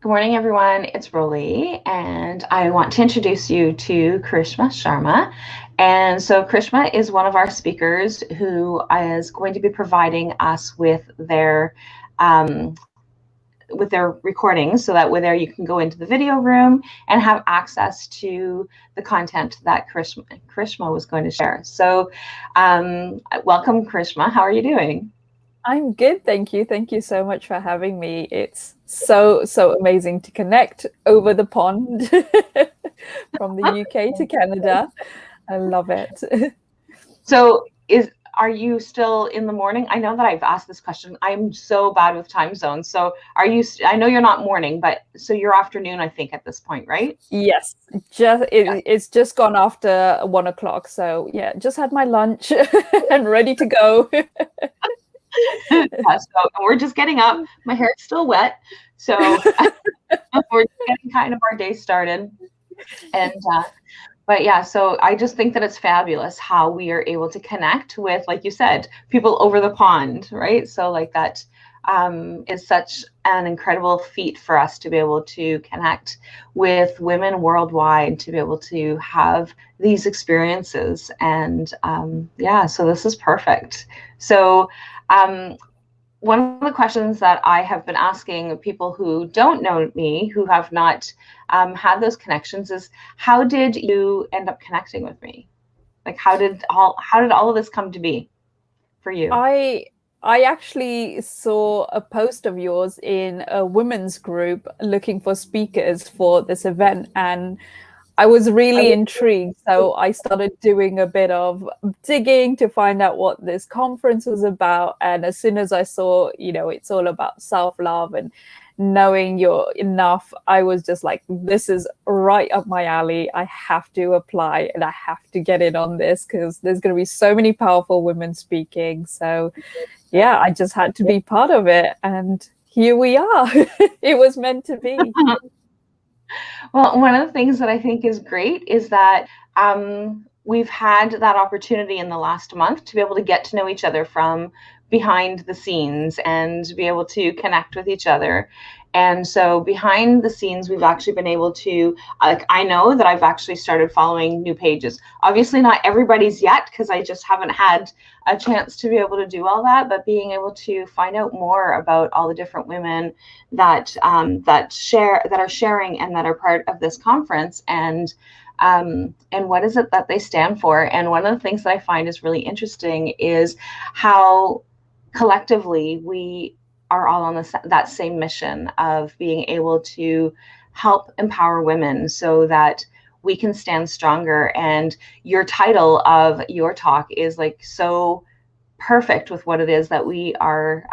Good morning, everyone. It's Roly, and I want to introduce you to Karishma Sharma. And so, Karishma is one of our speakers who is going to be providing us um, with their recordings, so that with there you can go into the video room and have access to the content that Karishma was going to share. So, welcome, Karishma. How are you doing? I'm good, thank you. Thank you so much for having me. It's so amazing to connect over the pond from the UK to Canada. I love it. So are you still in the morning? I know that I've asked this question. I'm so bad with time zones. So are you, I know you're not morning, but so you're afternoon, I think, at this point, right? Yes, it's just gone after 1 o'clock. So yeah, just had my lunch and ready to go. Yeah, so we're just getting up. My hair's still wet. So we're getting kind of our day started. And but yeah, so I just think that it's fabulous how we are able to connect with, like you said, people over the pond, right? So like that is such an incredible feat for us to be able to connect with women worldwide, to be able to have these experiences. And yeah, so this is perfect. So um, one of the questions that I have been asking people who don't know me, who have not had those connections, is how did you end up connecting with me? Like, how did all of this come to be for you? I I actually saw a post of yours in a women's group looking for speakers for this event, and I was really intrigued. So I started doing a bit of digging to find out what this conference was about. And as soon as I saw, it's all about self-love and knowing you're enough, I was just like, this is right up my alley. I have to apply and I have to get in on this because there's going to be so many powerful women speaking. So yeah, I just had to be part of it. And here we are. It was meant to be. Well, one of the things that I think is great is that we've had that opportunity in the last month to be able to get to know each other from behind the scenes and be able to connect with each other. And so behind the scenes, we've actually been able to, like, I know that I've actually started following new pages. Obviously, not everybody's yet because I just haven't had a chance to be able to do all that, but being able to find out more about all the different women that are sharing and that are part of this conference, and what is it that they stand for. And one of the things that I find is really interesting is how collectively we are all on that same mission of being able to help empower women so that we can stand stronger. And your title of your talk is like so perfect with what it is that we are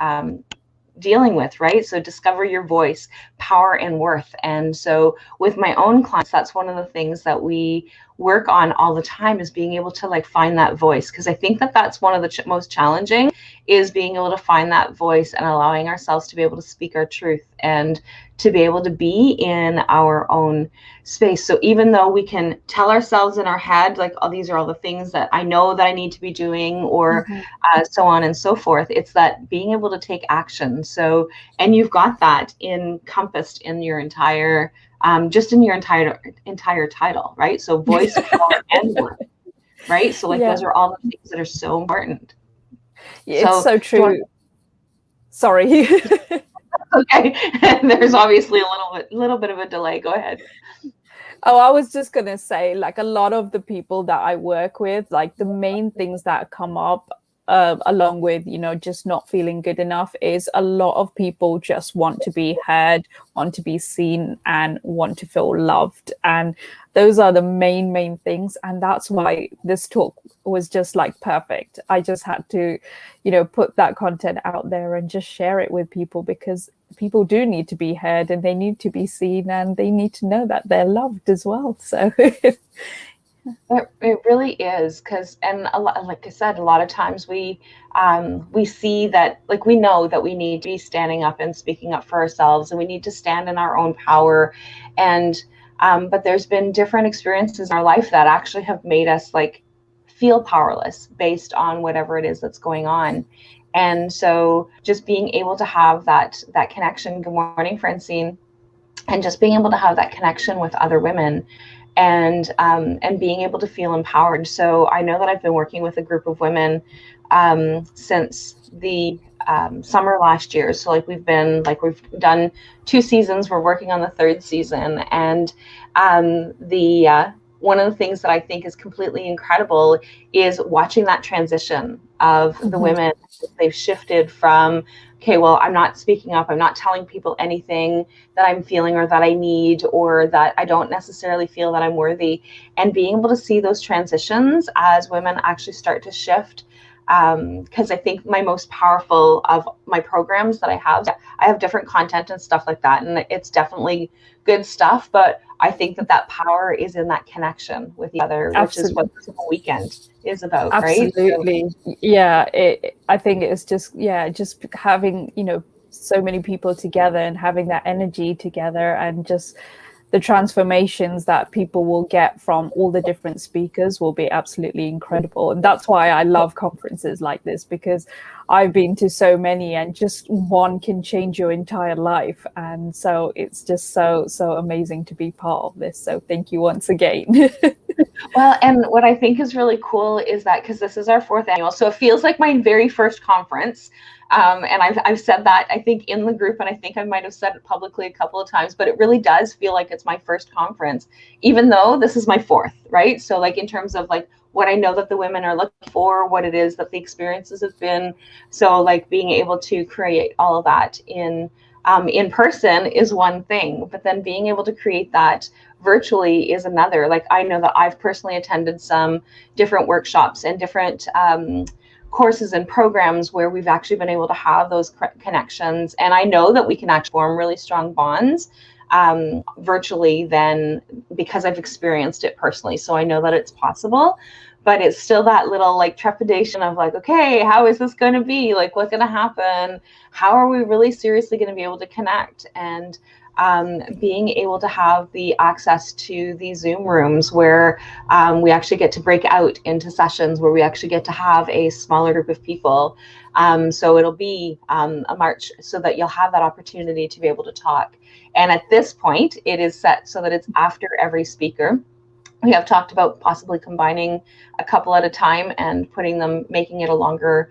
dealing with, right? So discover your voice, power and worth. And so with my own clients, that's one of the things that we work on all the time, is being able to like find that voice, because I think that that's one of the most challenging, is being able to find that voice and allowing ourselves to be able to speak our truth and to be able to be in our own space. So even though we can tell ourselves in our head, like, oh, these are all the things that I know that I need to be doing, or Mhm. so on and so forth, it's that being able to take action. So, and you've got that encompassed in your entire, just in your entire title, right? So voice, power, and work, right? So like Yeah, those are all the things that are so important. it's So so do you want true. Sorry. okay. There's obviously a little bit of a delay. Go ahead. Oh, I was just gonna say, like a lot of the people that I work with, like the main things that come up along with, just not feeling good enough is a lot of people just want to be heard, want to be seen, and want to feel loved. And those are the main things. And that's why this talk was just like perfect. I just had to, put that content out there and just share it with people because people do need to be heard and they need to be seen and they need to know that they're loved as well. So It really is, because, and a lot, like I said, a lot of times we see that, like, we know that we need to be standing up and speaking up for ourselves, and we need to stand in our own power. And but there's been different experiences in our life that actually have made us like feel powerless based on whatever it is that's going on. And so just being able to have that connection. Good morning, Francine. and just being able to have that connection with other women, and being able to feel empowered. So I know that I've been working with a group of women since the summer last year. So we've done 2 seasons. We're working on the 3rd season, and the one of the things that I think is completely incredible is watching that transition of the women. They've shifted from, okay, well, I'm not speaking up, I'm not telling people anything that I'm feeling or that I need, or that I don't necessarily feel that I'm worthy, and being able to see those transitions as women actually start to shift. Because I think my most powerful of my programs that I have different content and stuff like that, and it's definitely good stuff, but I think that power is in that connection with the other, which is what this whole weekend is about, right? Absolutely. Yeah, I think it's just having, so many people together and having that energy together, and just the transformations that people will get from all the different speakers will be absolutely incredible. And that's why I love conferences like this, because I've been to so many, and just one can change your entire life. And so it's just so amazing to be part of this. So thank you once again. Well, and what I think is really cool is that, because this is our 4th annual, so it feels like my very first conference. And I've said that, I think, in the group, and I think I might have said it publicly a couple of times, but it really does feel like it's my first conference, even though this is my 4th, right? So in terms of what I know that the women are looking for, what it is that the experiences have been. So being able to create all of that in person is one thing, but then being able to create that virtually is another. I know that I've personally attended some different workshops and different courses and programs where we've actually been able to have those connections, and I know that we can actually form really strong bonds virtually, then, because I've experienced it personally. So I know that it's possible, but it's still that little trepidation of okay, how is this going to be? What's going to happen? How are we really seriously going to be able to connect? And being able to have the access to these Zoom rooms where we actually get to break out into sessions where we actually get to have a smaller group of people. So it'll be a March, so that you'll have that opportunity to be able to talk. And at this point, it is set so that it's after every speaker. We have talked about possibly combining a couple at a time and making it a longer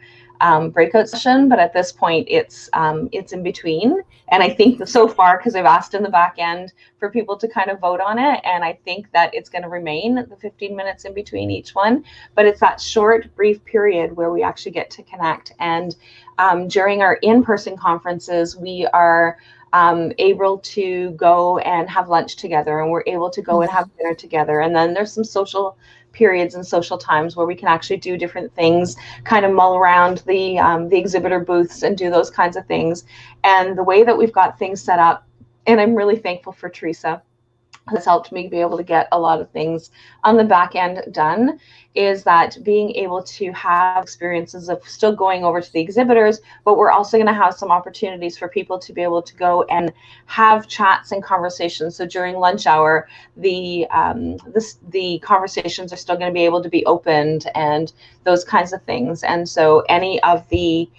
breakout session, but at this point it's in between. And I think that so far, because I've asked in the back end for people to kind of vote on it, and I think that it's going to remain the 15 minutes in between each one, but it's that short, brief period where we actually get to connect. And during our in-person conferences, we are able to go and have lunch together, and we're able to go and have dinner together. And then there's some social periods and social times where we can actually do different things, kind of mull around the exhibitor booths and do those kinds of things. And the way that we've got things set up, and I'm really thankful for Teresa, has helped me be able to get a lot of things on the back end done, is that being able to have experiences of still going over to the exhibitors, but we're also going to have some opportunities for people to be able to go and have chats and conversations. So during lunch hour, the conversations are still going to be able to be opened and those kinds of things. And so any of the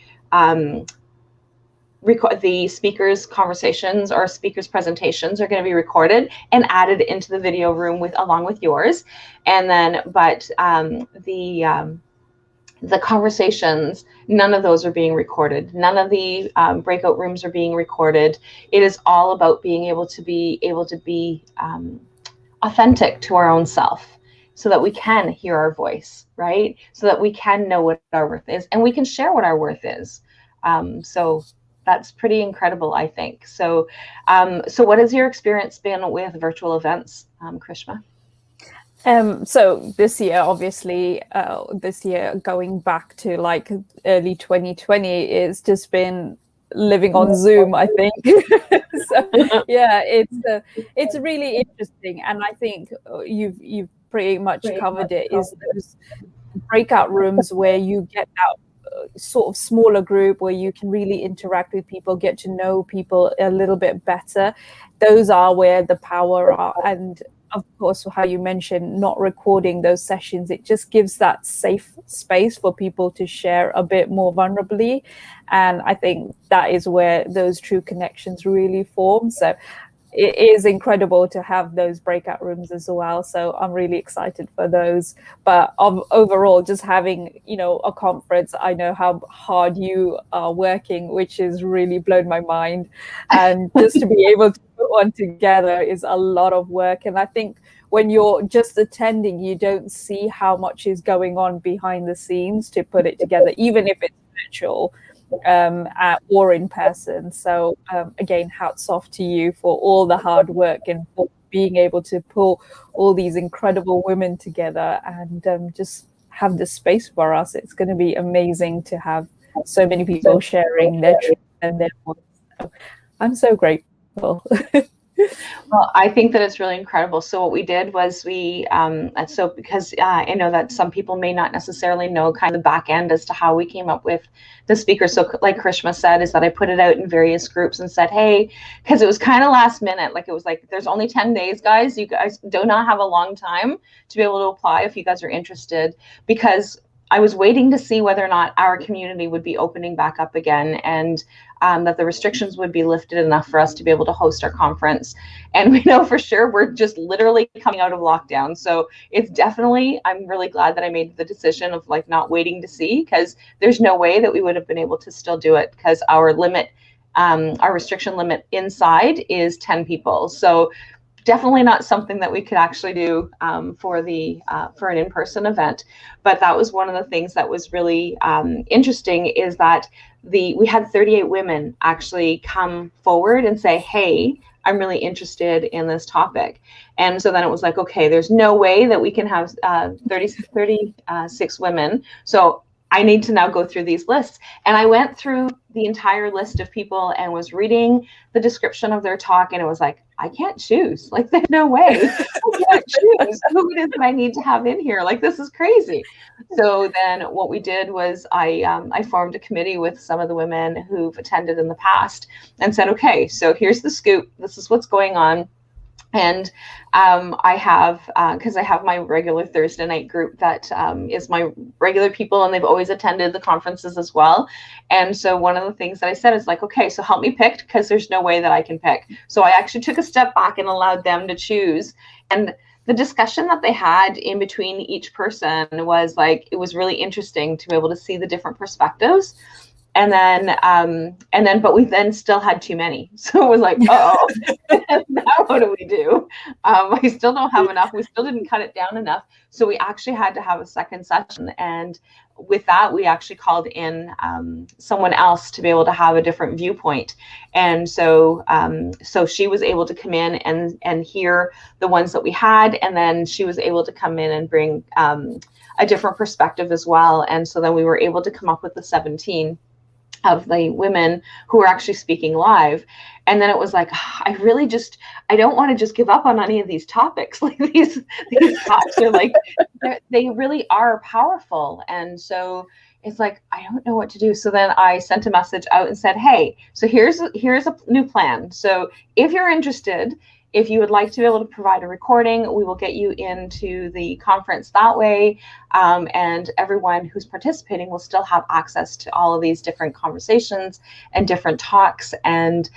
speakers' conversations or speakers' presentations are going to be recorded and added into the video room along with yours. And then, but the conversations, none of those are being recorded. None of the breakout rooms are being recorded. It is all about being able to be authentic to our own self, so that we can hear our voice, right? So that we can know what our worth is, and we can share what our worth is. So that's pretty incredible, I think. So, so what has your experience been with virtual events, Karishma? So this year, obviously, going back to early 2020, it's just been living on Zoom, I think. So yeah, it's really interesting, and I think you've pretty much covered it. Is those breakout rooms where you get out sort of smaller group where you can really interact with people, get to know people a little bit better. Those are where the power are. And of course, how you mentioned not recording those sessions, it just gives that safe space for people to share a bit more vulnerably. And I think that is where those true connections really form. So it is incredible to have those breakout rooms as well. So I'm really excited for those. But overall, just having, a conference, I know how hard you are working, which has really blown my mind. And just to be able to put one together is a lot of work. And I think when you're just attending, you don't see how much is going on behind the scenes to put it together, even if it's virtual or in person. So again, hats off to you for all the hard work and for being able to pull all these incredible women together and just have this space for us. It's going to be amazing to have so many people sharing their truth and their voice. So I'm so grateful. Well, I think that it's really incredible. So what we did was because I know that some people may not necessarily know kind of the back end as to how we came up with the speaker. So like Karishma said, is that I put it out in various groups and said, hey, because it was kind of last minute. Like it was like, there's only 10 days, guys. You guys do not have a long time to be able to apply if you guys are interested, because I was waiting to see whether or not our community would be opening back up again, and that the restrictions would be lifted enough for us to be able to host our conference. And we know for sure we're just literally coming out of lockdown. So it's definitely, I'm really glad that I made the decision of like not waiting to see, because there's no way that we would have been able to still do it, because our limit, our restriction limit inside is 10 people. So definitely not something that we could actually do for an in-person event. But that was one of the things that was really interesting, is that we had 38 women actually come forward and say, hey, I'm really interested in this topic. And so then it was like, okay, there's no way that we can have 36 women. So I need to now go through these lists. And I went through the entire list of people and was reading the description of their talk. And it was like, I can't choose. Like, there's no way I can't choose who it is that I need to have in here. Like, this is crazy. So then what we did was I formed a committee with some of the women who've attended in the past and said, okay, so here's the scoop. This is what's going on. And I have, because I have my regular Thursday night group that is my regular people, and they've always attended the conferences as well. And so one of the things that I said is like, okay, so help me pick, because there's no way that I can pick. So I actually took a step back and allowed them to choose. And the discussion that they had in between each person was like, it was really interesting to be able to see the different perspectives. And then, but we then still had too many. So it was like, oh, now what do we do? I still don't have enough. We still didn't cut it down enough. So we actually had to have a second session. And with that, we actually called in someone else to be able to have a different viewpoint. And so she was able to come in and hear the ones that we had. And then she was able to come in and bring a different perspective as well. And so then we were able to come up with the 17 of the women who were actually speaking live. And then it was like, I don't want to just give up on any of these topics. Like these talks are like, they really are powerful. And so it's like, I don't know what to do. So then I sent a message out and said, hey, so here's a new plan. So if you're interested, if you would like to be able to provide a recording, we will get you into the conference that way. And everyone who's participating will still have access to all of these different conversations and different talks. And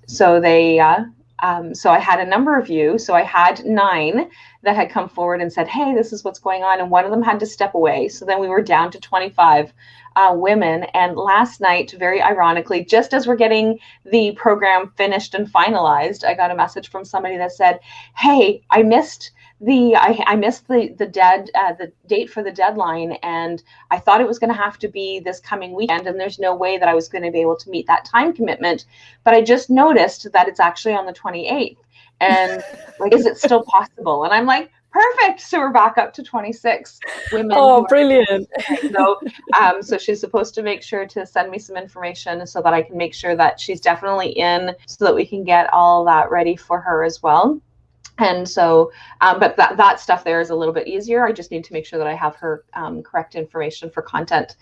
so I had a number of you. So I had 9 that had come forward and said, hey, this is what's going on. And one of them had to step away. So then we were down to 25 women. And last night, very ironically, just as we're getting the program finished and finalized, I got a message from somebody that said, hey, I missed the date for the deadline, and I thought it was going to have to be this coming weekend, and there's no way that I was going to be able to meet that time commitment. But I just noticed that it's actually on the 28th, and like, is it still possible? And I'm like, perfect. So we're back up to 26 women. Oh, brilliant. So she's supposed to make sure to send me some information so that I can make sure that she's definitely in, so that we can get all that ready for her as well. And so, but that stuff there is a little bit easier. I just need to make sure that I have her correct information for content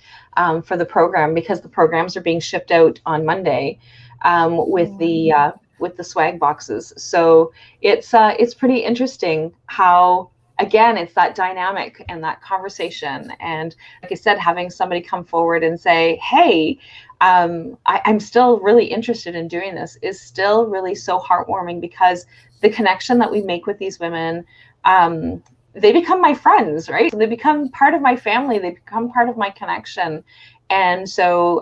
for the program, because the programs are being shipped out on Monday with the swag boxes. So it's pretty interesting how, again, it's that dynamic and that conversation. And like I said, having somebody come forward and say, hey, I'm still really interested in doing this is still really so heartwarming, because the connection that we make with these women, they become my friends, right? So they become part of my family. They become part of my connection. And so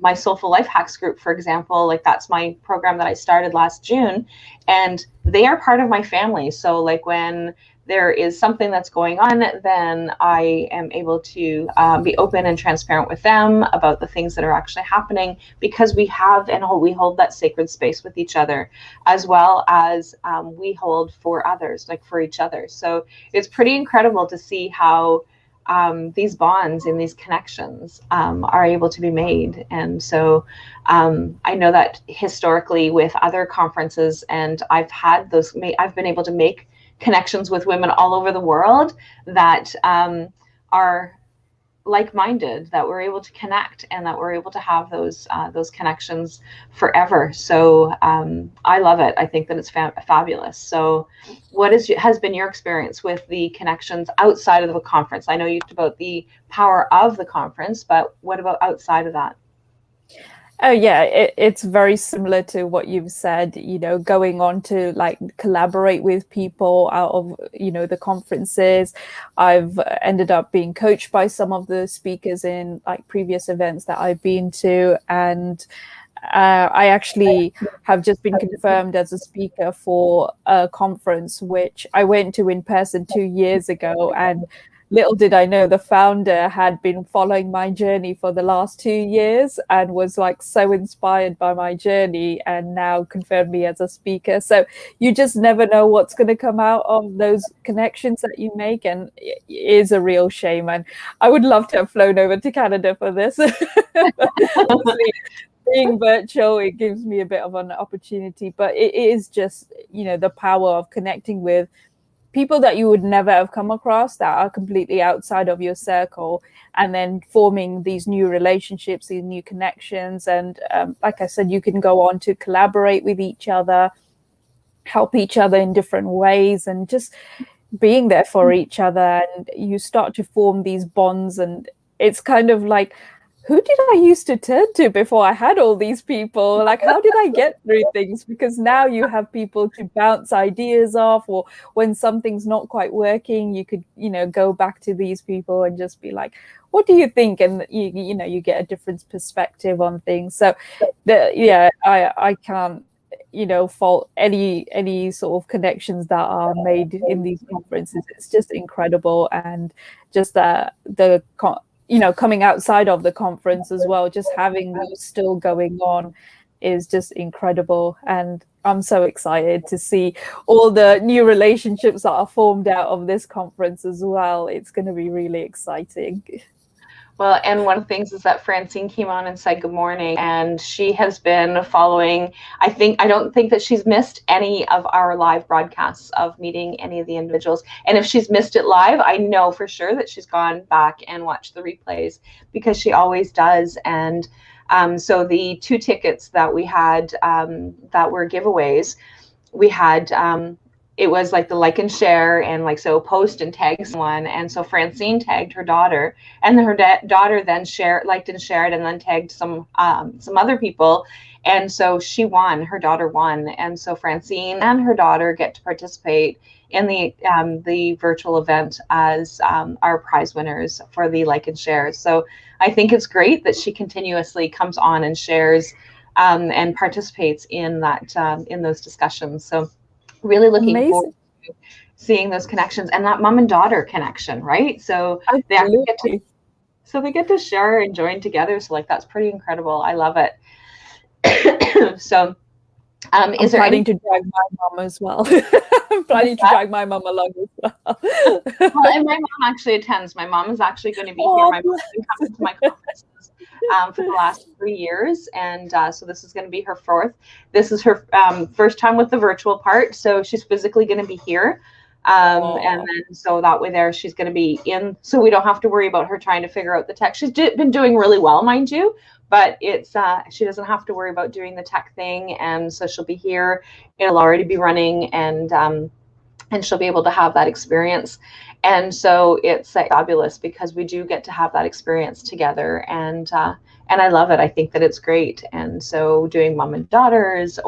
my Soulful Life Hacks group, for example, like that's my program that I started last June, and they are part of my family. So like when there is something that's going on, then I am able to be open and transparent with them about the things that are actually happening, because we have and we hold that sacred space with each other, as well as we hold for others, like for each other. So it's pretty incredible to see how these bonds and these connections are able to be made. And so I know that historically with other conferences, and I've been able to make connections with women all over the world that are like-minded, that we're able to connect, and that we're able to have those connections forever. So I love it. I think that it's fabulous. So what has been your experience with the connections outside of the conference? I know you talked about the power of the conference, but what about outside of that? Oh yeah, it's very similar to what you've said, going on to like collaborate with people out of, the conferences. I've ended up being coached by some of the speakers in like previous events that I've been to. And I actually have just been confirmed as a speaker for a conference, which I went to in person 2 years ago. And little did I know the founder had been following my journey for the last 2 years and was like so inspired by my journey, and now confirmed me as a speaker. So you just never know what's going to come out of those connections that you make. And it is a real shame. And I would love to have flown over to Canada for this. Obviously, being virtual, it gives me a bit of an opportunity, but it is just, the power of connecting with people that you would never have come across, that are completely outside of your circle, and then forming these new relationships, these new connections. And like I said, you can go on to collaborate with each other, help each other in different ways, and just being there for each other. And you start to form these bonds. And it's kind of like, who did I used to turn to before I had all these people? Like, how did I get through things? Because now you have people to bounce ideas off, or when something's not quite working, you could, go back to these people and just be like, what do you think? And you get a different perspective on things. So I can't, fault any sort of connections that are made in these conferences. It's just incredible. And just coming outside of the conference as well, just having those still going on is just incredible. And I'm so excited to see all the new relationships that are formed out of this conference as well. It's going to be really exciting. Well, and one of the things is that Francine came on and said good morning, and she has been following. I don't think that she's missed any of our live broadcasts of meeting any of the individuals. And if she's missed it live, I know for sure that she's gone back and watched the replays, because she always does. And so the 2 tickets that we had that were giveaways, we had it was like the like and share, and like, so post and tag someone. And so Francine tagged her daughter, and her daughter then liked and shared, and then tagged some other people. And so she won, her daughter won. And so Francine and her daughter get to participate in the virtual event as our prize winners for the like and shares. So I think it's great that she continuously comes on and shares and participates in in those discussions. So really looking forward to seeing those connections, and that mom and daughter connection, right? So they actually get to share and join together. So like, that's pretty incredible. I love it. So I'm planning to drag my mom as well. I'm planning to drag my mom along as well. Well, and my mom actually attends. My mom is actually going to be here. My mom's been coming to my conferences for the last 3 years, and so this is going to be her 4th. This is her first time with the virtual part, so she's physically going to be here. And then so that way there, she's going to be in, so we don't have to worry about her trying to figure out the tech. She's been doing really well, mind you, but it's she doesn't have to worry about doing the tech thing. And so she'll be here, it'll already be running, and she'll be able to have that experience. And so it's fabulous, because we do get to have that experience together. And and I love it. I think that it's great. And so doing mom and daughters,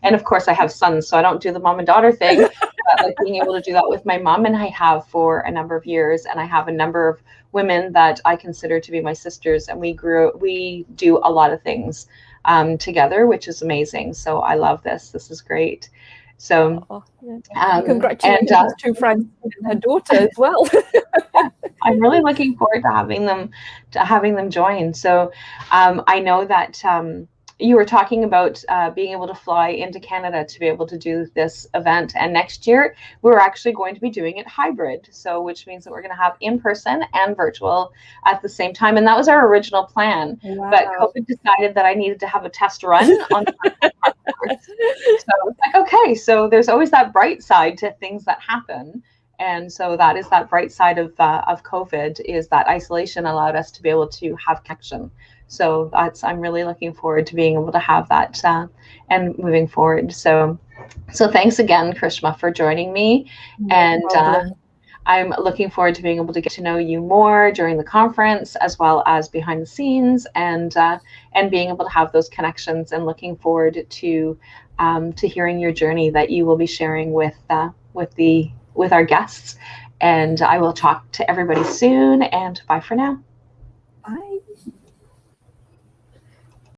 and of course I have sons, so I don't do the mom and daughter thing, but like being able to do that with my mom, and I have for a number of years, and I have a number of women that I consider to be my sisters, and we do a lot of things together, which is amazing. So I love this. This is great. So, congratulations to Francine and her daughter as well. I'm really looking forward to having them join. So, I know that you were talking about being able to fly into Canada to be able to do this event, and next year we're actually going to be doing it hybrid. So, which means that we're going to have in person and virtual at the same time, and that was our original plan. Wow. But COVID decided that I needed to have a test run on. So it's like, okay, so there's always that bright side to things that happen. And so that is that bright side of COVID, is that isolation allowed us to be able to have connection. So I'm really looking forward to being able to have that and moving forward. So thanks again, Karishma, for joining me. And I'm looking forward to being able to get to know you more during the conference, as well as behind the scenes, and being able to have those connections, and looking forward to hearing your journey that you will be sharing with our guests. And I will talk to everybody soon, and bye for now. Bye.